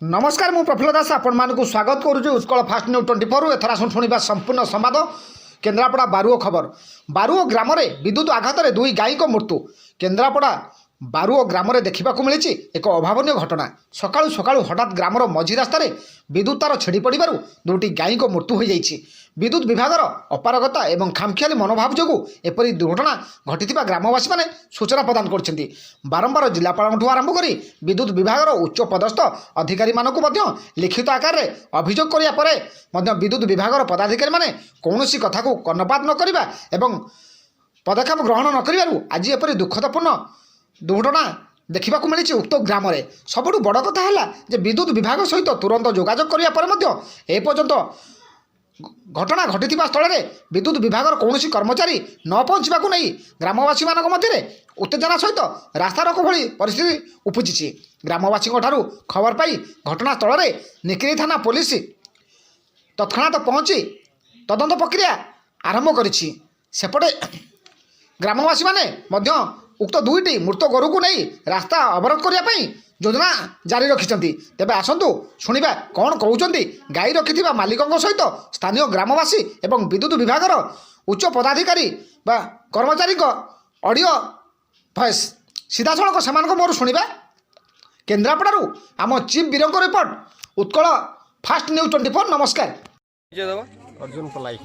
नमस्कार मु प्रफुल्ल दास आपण मानकु स्वागत करुछु उत्कल फास्ट न्यूज 24 एथरा शुणिबा संपूर्ण संवाद। केन्द्रापड़ा बारुओ खबर। बारुओ ग्राम में विद्युत आघात में दुई गाई को मृत्यु। केन्द्रापड़ा बारुओ ग्राम में देखा मिली एक अभावन घटना। सकाळु सकाळु हठात ग्रामर मझी रास्त विद्युत तार छिड़ी पड़ू दुईटी गाई को मृत्यु हो जाइए। विद्युत विभाग अपारगता एवं खामखियाली मनोभाव जो एपरी दुर्घटना घटी ग्रामवासी मैंने सूचना प्रदान कर बारंबार जिलापाल आरंभ कर विद्युत विभाग उच्च पदस्थ अधिकारी लिखित आकार में अभियोग करने विद्युत विभाग पदाधिकारी मैंने कौन कथा को कर्णपात न करवा एवं पदक्षेप ग्रहण न कर आज एपरी दुखदपूर्ण दुर्घटना देखा मिली उक्त ग्राम में। सबुठ बड़ कथा है विद्युत विभाग सहित तुरंत जोगाजोग करने एपर्यंत घटना घटी स्थल में विद्युत विभाग कौन कर्मचारी न पहुँचा नहीं ग्रामवासी मध्य उत्तेजना सहित रास्ता रोक भली परिस्थिति उपजी। ग्रामवासी खबर पाई घटनास्थल में निकिरी थाना पुलिस तत्क्षणात पहुँची तदंत प्रक्रिया आरंभ करिछि। सेपटे ग्रामवासी माने उक्त दुईटी मृत गोरु को नहीं रास्ता अवरोध करने योजना जारी रखिंट। तेबे आसतु शुणा कौन कहते गाई रखि मालिकों सहित स्थानीय ग्रामवासी एवं विद्युत विभाग उच्च पदाधिकारी बा कर्मचारी ऑडियो भॉइस सीधा सड़क से मोर शुणा। केन्द्रापड़ारू आम चीफ बीरंग रिपोर्ट उत्कल फास्ट न्यूज 24। नमस्कार। अर्जुन पलाई।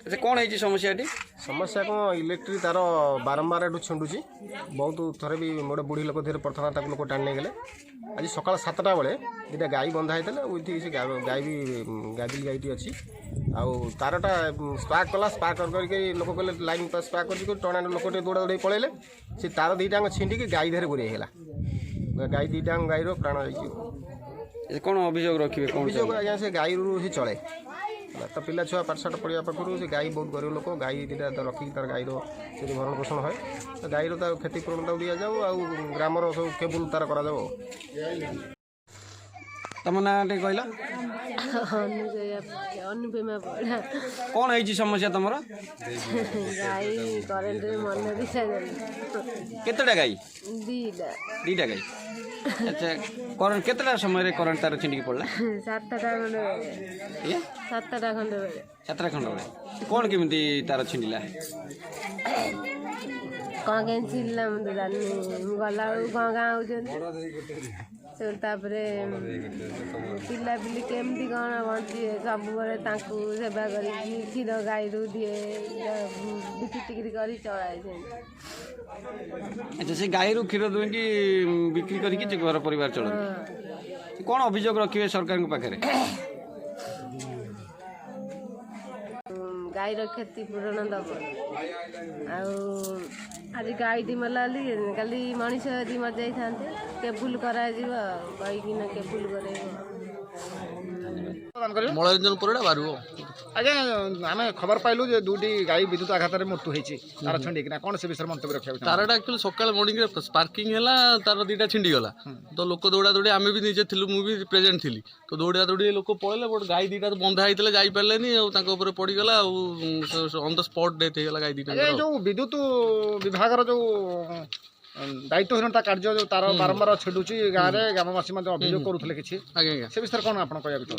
अच्छा कौन है समस्या समस्या कौन इलेक्ट्रिक तार बारंबार एठू छुंडुची बहुत थरे भी गोटे बुढ़ी लोक धीरे प्रथम लोक टाणी नहीं गले। आज सकाल 7टा बेले दुटा गाई बंधा होता विथ से गाई भी गादिल गाईटी अच्छी आउ तारटा स्पार्क कला स्पार्क करके लोक कहले लाइन स्पार्क कर टणा लोक दौड़ा दौड़ी पलैले से तार दुईटा छिंडिकी गाई धीरे बुड़ेगा गाई दुईटा गाईर प्राण जाइए। कौन अभियोग रखिए कौन अभियोग आज्ञा से गाई रू चले तो पिला छुआ पाठशाठ पढ़ा पाखु से गाई बहुत गरीब लोक गाई दुटा रखिकी तार गाईर से भरण पोषण है तो गाईर क्षतिपूरण दि जाऊ आ ग्रामर सब केबुल तार करा जाऊ। तुम ना कहला कौन है समस्या तुम केतटा गाई दीटा गाई। अच्छा करंट केतटा समय रे करंट तार छिंडिकी पड़ला 7टा खंडे बेले कौन केमिति तार छिंडिला कौन के छिल्ला मते जानी गला गाँ गाँ तापरे पिला पिली केमती कौन बंची सब सेवा कर क्षीर गाई दिए बिक्री कर चलाए। अच्छा से गाई रू क्षीर दुई बिक्री करके घर परिवार चलते कौन अभियोग रखिए सरकार पाखे गाईर क्षतिपूरण दब आज गाईटी मला काली मनीष यदि मर जाता केबुल कहीकिना केबुल मलरंजन परिड़ा बारुओ। आज्ञा आम खबर पाइलु जे दुईटी गाई विद्युत आघात में मृत्यु होती तार छिंडिकिना कौन से विषय मंतव्य रखा तारटा एक्चुअली सकाल मॉर्निंग स्पार्किंग है तार दुईटा छिंडीगला तो लोक दौड़ा दौड़ी आम भी निजे थी मुझे प्रेजेंट थी तो दौड़ा दौड़ी लोक पड़े बट गाई दुईटा तो बंधा होता जापारे पड़गला ऑन द स्पॉट डेथ होगा गाई दुईटा। जो विद्युत विभाग जो दायित्वहीनता कार्य जो तार बारंबार छिड़ुची गाँव में ग्रामवासी अभियोग करुले कि से विषय कौन आप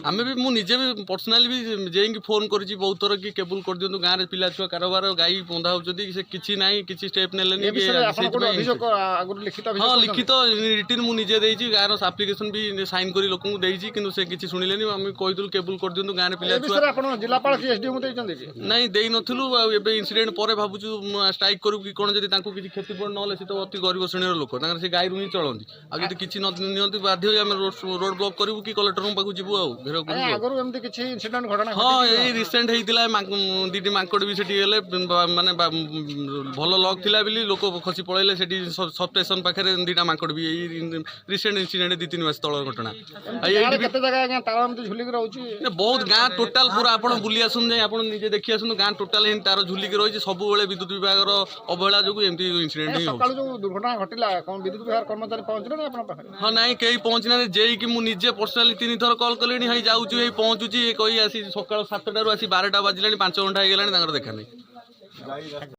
आम भी मुझे भी पर्सनाली भी जाइए फोन कर बहुत थर कि केबुल कर दिखाँ गाँव में पिला छुआ कारोबार गाई बंधा होती से किसी ना किसी स्टेप ने हाँ लिखित रिटिन मुझे देती गाँव आप्लिकेसन भी साइन कर लोक कि से किसी शुणिले आम कहूँ केबुल कर दिखाँ गाँव में पिला छुआ जिलापाल नहीं दे नु इनसीडेंट पर भावुँ स्ट्राइक करूँ कि कौन जब किसी क्षतिपूरण ना तो अति गरीब श्रेणी लोक से गाई रू ही चलती आगे किसी नि बाध्य आम रोड ब्लॉक करूँ कि कलेक्टर पाक जीवु हाँ ये रिसेंट होता दीटी मांकड़ भी से माने भल लक थिला बिली लोक खसी पड़े से सब स्टेशन पाखे दीटा मांकड़ भी रिसेंट इनसीडेंट 2-3 मास तल घटना बहुत गाँ टोटाल पूरा आप बुली आसन जाए आप निजे देखी आसु गाँ टोटाल तार झुलिक रही सब विद्युत विभाग अवहेला जो एमती इनसीडेंट ही दुर्घटना घटिला कौन विद्युत विभाग कर्मचारी पहुंचले ना आपन पाखरे हाँ नहीं कहीं पहुंचना जे कि मुझे पर्सनाली 3 थर कॉल कलेनी हई जाऊँ पहुँचुची कही आसी सकाल 7टारू आसी 12टा बाजिलानी 5 घंटा हो गलानी देखा नहीं।